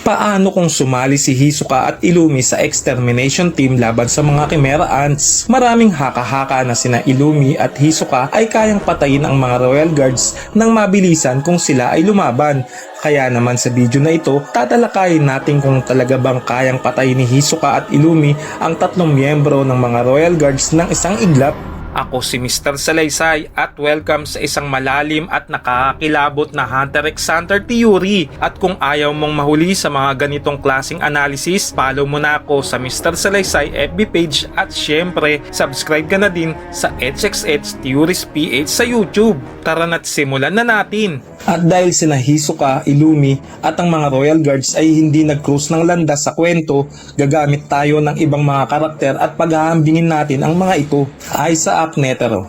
Paano kung sumali si Hisoka at Illumi sa extermination team laban sa mga Chimera Ants? Maraming haka-haka na sina Illumi at Hisoka ay kayang patayin ang mga Royal Guards ng mabilisan kung sila ay lumaban. Kaya naman sa video na ito, tatalakayin natin kung talaga bang kayang patayin ni Hisoka at Illumi ang tatlong miyembro ng mga Royal Guards ng isang iglap. Ako si Mr. Salaysay at welcome sa isang malalim at nakakakilabot na Hunter x Hunter theory. At kung ayaw mong mahuli sa mga ganitong klaseng analysis, follow mo na ako sa Mr. Salaysay FB page at syempre, subscribe ka na din sa HXH Theories PH sa YouTube. Tara na't simulan na natin! At dahil sina Hisoka, Illumi at ang mga Royal Guards ay hindi nag-cruise ng landas sa kwento, gagamit tayo ng ibang mga karakter at paghahambingin natin ang mga ito ay sa Netero.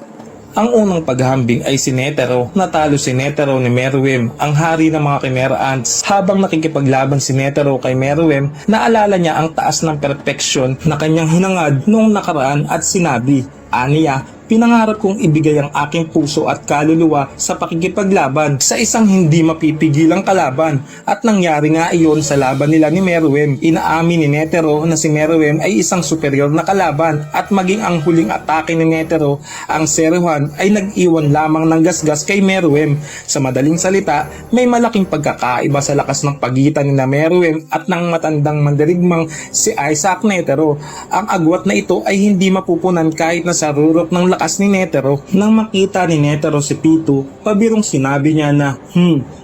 Ang unang paghahambing ay si Netero. Natalo si Netero ni Meruem, ang hari ng mga Chimera Ants. Habang nakikipaglaban si Netero kay Meruem, naalala niya ang taas ng perfection na kanyang hinangad noong nakaraan at sinabi, aniya, pinangarap kong ibigay ang aking puso at kaluluwa sa pakikipaglaban sa isang hindi mapipigilang kalaban, at nangyari nga iyon sa laban nila ni Meruem. Inaamin ni Netero na si Meruem ay isang superior na kalaban at maging ang huling atake ni Netero, ang Seruhan, ay nag-iwan lamang ng gasgas kay Meruem. Sa madaling salita, may malaking pagkakaiba sa lakas ng pagitan ni na Meruem at ng matandang mandirigmang si Isaac Netero. Ang agwat na ito ay hindi mapupunan kahit na sa rurok ng lakas ni Netero. Nang makita ni Netero si Pitu, pabirong sinabi niya na,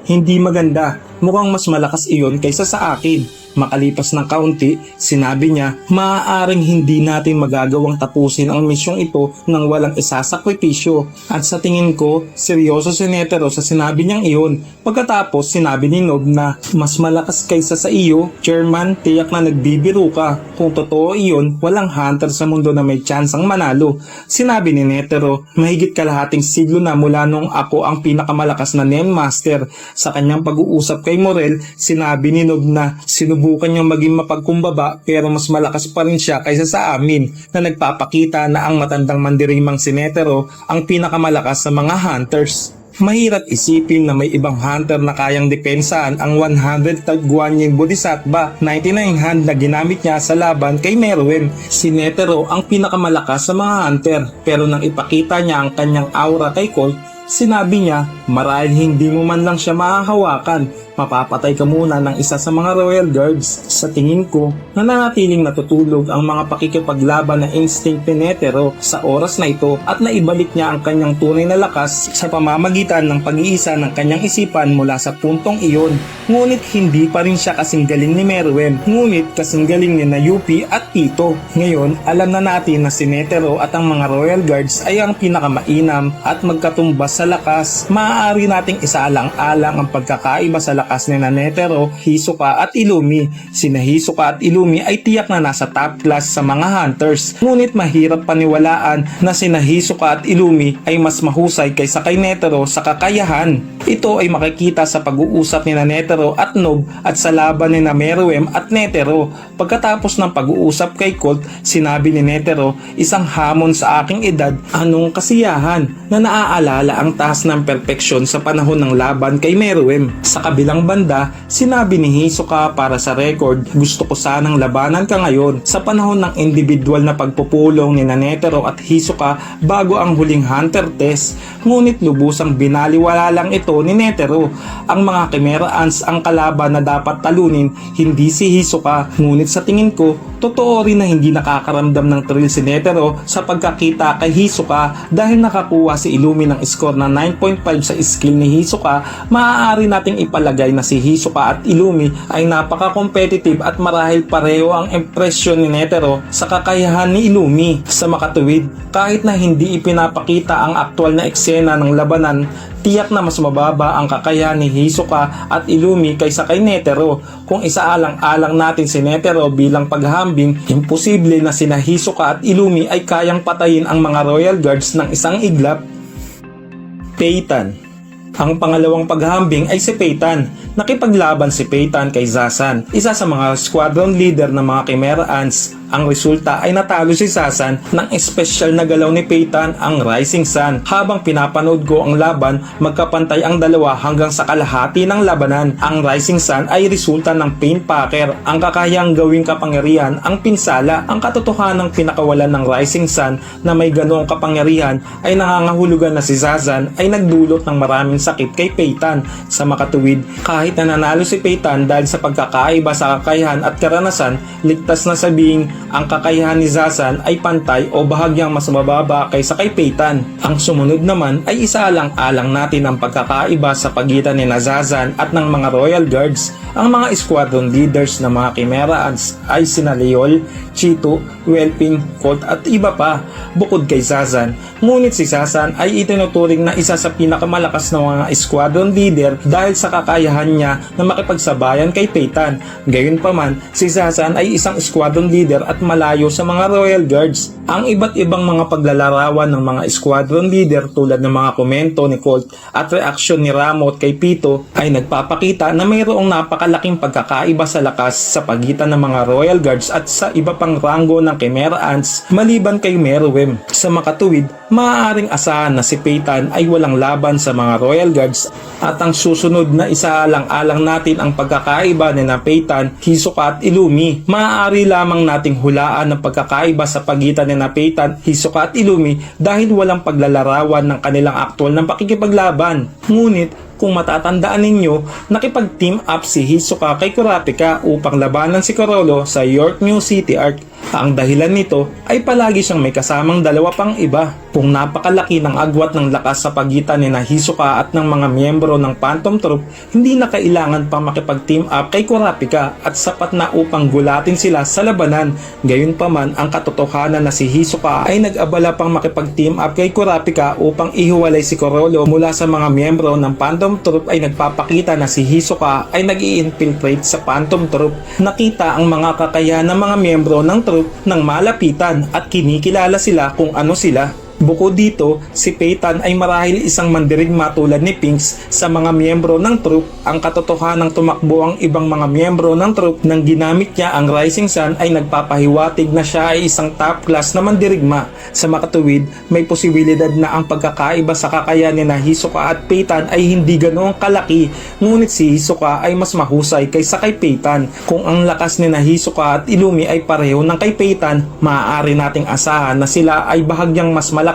hindi maganda, mukhang mas malakas iyon kaysa sa akin. Makalipas ng kaunti, sinabi niya, maaaring hindi natin magagawang tapusin ang misyong ito nang walang isasakripisyo. At sa tingin ko, seryoso si Netero sa sinabi niyang iyon. Pagkatapos, sinabi ni Nob na, mas malakas kaysa sa iyo, Chairman, tiyak na nagbibiro ka. Kung totoo iyon, walang hunter sa mundo na may tsansang manalo. Sinabi ni Netero, mahigit kalahating siglo na mula nung ako ang pinakamalakas na Nen Master. Sa kanyang pag-uusap kay Morel, sinabi ni Nob na sinubukan niyang maging mapagkumbaba pero mas malakas pa rin siya kaysa sa amin, na nagpapakita na ang matandang mandirimang si Netero ang pinakamalakas sa mga hunters. Mahirap isipin na may ibang hunter na kayang depensahan ang 100 Guanyin Bodhisattva 99 hand na ginamit niya sa laban kay Meruem. Si Netero ang pinakamalakas sa mga hunter, pero nang ipakita niya ang kanyang aura kay Colt, sinabi niya, marahil hindi mo man lang siya mahahawakan, mapapatay ka muna ng isa sa mga Royal Guards. Sa tingin ko, nananatiling natutulog ang mga pakikipaglaban na instinct ni Netero sa oras na ito at naibalik niya ang kanyang tunay na lakas sa pamamagitan ng pag-iisa ng kanyang isipan mula sa puntong iyon. Ngunit hindi pa rin siya kasing galing ni Meruem, ngunit kasing galing ni na Yupi at Tito. Ngayon, alam na natin na si Netero at ang mga Royal Guards ay ang pinakamainam at magkatumbas sa lakas. Maaari nating isaalang-alang ang pagkakaiba sa lakas ni Netero, Hisoka at Illumi. Sina Hisoka at Illumi ay tiyak na nasa top class sa mga hunters, ngunit mahirap paniwalaan na sina Hisoka at Illumi ay mas mahusay kaysa kay Netero sa kakayahan. Ito ay makikita sa pag-uusap ni Netero at Nob at sa laban ni Meruem at Netero. Pagkatapos ng pag-uusap kay Colt, sinabi ni Netero, isang hamon sa aking edad, anong kasiyahan, na naaalala ang taas ng perfeksyon sa panahon ng laban kay Meruem. Sa kabilang banda, sinabi ni Hisoka, para sa record, gusto ko sanang labanan ka ngayon. Sa panahon ng individual na pagpupulong ni Netero at Hisoka bago ang huling hunter test, ngunit lubusang binaliwala lang ito ni Netero. Ang mga Chimera Ants ang kalaban na dapat talunin, hindi si Hisoka. Ngunit sa tingin ko, totoo rin na hindi nakakaramdam ng thrill si Netero sa pagkakita kay Hisoka dahil nakakuha si Illumi ng score na 9.5 sa skill ni Hisoka. Maaari nating ipalagay na si Hisoka at Illumi ay napaka-competitive at marahil pareho ang impresyon ni Netero sa kakayahan ni Illumi. Sa makatuwid, kahit na hindi ipinapakita ang aktual na eksena ng labanan, tiyak na mas mababa ang kakayahan ni Hisoka at Illumi kaysa kay Netero. Kung isaalang-alang natin si Netero bilang paghahambing, imposible na sina Hisoka at Illumi ay kayang patayin ang mga Royal Guards ng isang iglap. Peyton. Ang pangalawang paghahambing ay si Peyton. Nakipaglaban si Peyton kay Zazan, isa sa mga squadron leader ng mga Chimera Ants. Ang resulta ay natalo si Zazan ng espesyal na galaw ni Peyton, ang Rising Sun. Habang pinapanood ko ang laban, magkapantay ang dalawa hanggang sa kalahati ng labanan. Ang Rising Sun ay resulta ng Painpacker, ang kakayang gawing kapangyarihan ang pinsala. Ang katotohanang pinakawalan ng Rising Sun na may ganoong kapangyarihan ay nangangahulugan na si Zazan ay nagdulot ng maraming sakit kay Peyton. Sa makatuwid, kahit na nanalo si Peyton dahil sa pagkakaiba sa kakayahan at karanasan, ligtas na sabihing ang kakayahan ni Zazan ay pantay o bahagyang mas mababa kaysa kay Peyton. Ang sumunod naman ay isaalang-alang natin ang pagkakaiba sa pagitan ni Zazan at ng mga Royal Guards. Ang mga squadron leaders ng mga Chimera Ants ay sina Leol, Cheeto, Whelping, Colt at iba pa bukod kay Zazan. Ngunit si Zazan ay itinuturing na isa sa pinakamalakas na mga squadron leader dahil sa kakayahan niya na makipagsabayan kay Peyton. Gayunpaman, si Zazan ay isang squadron leader at malayo sa mga Royal Guards. Ang iba't ibang mga paglalarawan ng mga squadron leader tulad ng mga komento ni Colt at reaksyon ni Ramot kay Pito ay nagpapakita na mayroong napakalaking pagkakaiba sa lakas sa pagitan ng mga Royal Guards at sa iba pang ranggo ng Chimera Ants maliban kay Meruem. Sa makatuwid, maaaring asahan na si Peyton ay walang laban sa mga Royal Guards at ang susunod na isaalang-alang natin ang pagkakaiba ni Peyton, Hisoka at Illumi. Maaari lamang nating hulaan ang pagkakaiba sa pagitan ni Peyton, Hisoka at Illumi dahil walang paglalarawan ng kanilang aktwal ng pakikipaglaban. Ngunit kung matatandaan ninyo, nakipag-team up si Hisoka kay Kurapika upang labanan si Chrollo sa York New City Arc. Ang dahilan nito ay palagi siyang may kasamang dalawa pang iba. Kung napakalaki ng agwat ng lakas sa pagitan ni Hisoka at ng mga miyembro ng Phantom Troop, hindi na kailangan pang makipag-team up kay Kurapika at sapat na upang gulatin sila sa labanan. Gayunpaman, ang katotohanan na si Hisoka ay nag-abala pang makipag-team up kay Kurapika upang ihiwalay si Chrollo mula sa mga miyembro ng Phantom Troop ay nagpapakita na si Hisoka ay nag-i-infiltrate sa Phantom Troop. Nakita ang mga kakayahan ng mga miyembro ng troop ng malapitan at kinikilala sila kung ano sila. Bukod dito, si Peyton ay marahil isang mandirigma tulad ni Pinks sa mga miyembro ng troop. Ang katotohanang tumakbo ang ibang mga miyembro ng troop nang ginamit niya ang Rising Sun ay nagpapahiwatig na siya ay isang top class na mandirigma. Sa makatuwid, may posibilidad na ang pagkakaiba sa kakayahan ni Hisoka at Peyton ay hindi ganoong kalaki, ngunit si Hisoka ay mas mahusay kaysa kay Peyton. Kung ang lakas ni Hisoka at Illumi ay pareho ng kay Peyton, maaari nating asahan na sila ay bahagyang mas malakas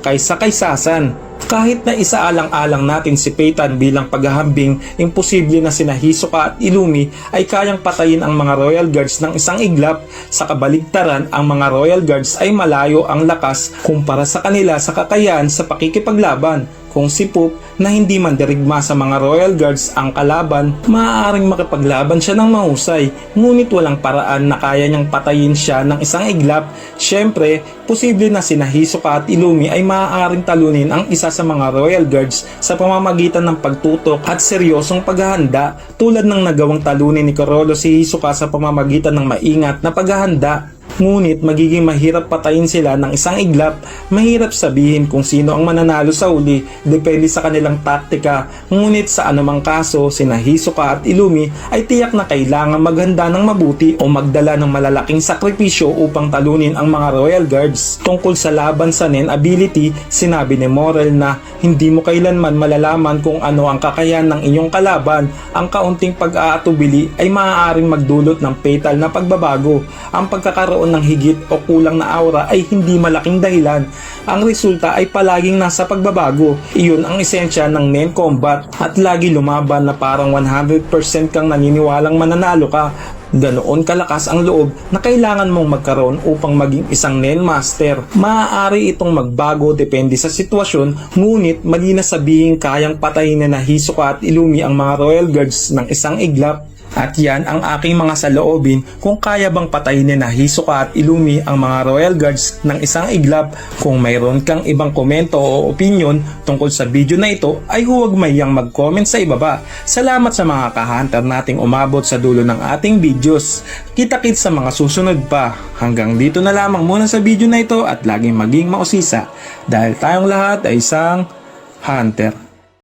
kaysa kay Zazan. Kahit na isaalang-alang natin si Peyton bilang paghahambing, imposible na sina Hisoka at Illumi ay kayang patayin ang mga Royal Guards ng isang iglap. Sa kabaligtaran, ang mga Royal Guards ay malayo ang lakas kumpara sa kanila sa kakayahan sa pakikipaglaban. Kung si Poop na hindi man dirigma sa mga Royal Guards ang kalaban, maaaring makipaglaban siya ng mahusay, ngunit walang paraan na kaya niyang patayin siya ng isang iglap. Siyempre, posible na sina Hisoka at Illumi ay maaaring talunin ang isa sa mga Royal Guards sa pamamagitan ng pagtutok at seryosong paghahanda, tulad ng nagawang talunin ni Chrollo si Hisoka sa pamamagitan ng maingat na paghahanda. Ngunit magiging mahirap patayin sila ng isang iglap. Mahirap sabihin kung sino ang mananalo sa uli, depende sa kanilang taktika. Ngunit sa anumang kaso, sina Hisoka at Illumi ay tiyak na kailangan maghanda ng mabuti o magdala ng malalaking sakripisyo upang talunin ang mga Royal Guards. Tungkol sa laban sa Nen ability, sinabi ni Morel na hindi mo kailanman malalaman kung ano ang kakayahan ng inyong kalaban. Ang kaunting pag-aatubili ay maaaring magdulot ng fatal na pagbabago. Ang pagkakaroon ng higit o kulang na aura ay hindi malaking dahilan. Ang resulta ay palaging nasa pagbabago. Iyon ang esensya ng Nen Combat at lagi lumaban na parang 100% kang naniniwalang mananalo ka. Ganoon kalakas ang loob na kailangan mong magkaroon upang maging isang Nen Master. Maaari itong magbago depende sa sitwasyon, ngunit mali na sabihing kayang patayin na Hisoka at Illumi ang mga Royal Guards ng isang iglap. At yan ang aking mga saloobin kung kaya bang patayin ni Hisoka at Illumi ang mga Royal Guards ng isang iglap. Kung mayroon kang ibang komento o opinion tungkol sa video na ito ay huwag mayang mag-comment sa ibaba. Salamat sa mga ka-hunter nating umabot sa dulo ng ating videos. Kita-kits sa mga susunod pa. Hanggang dito na lamang muna sa video na ito at laging maging mausisa dahil tayong lahat ay isang hunter.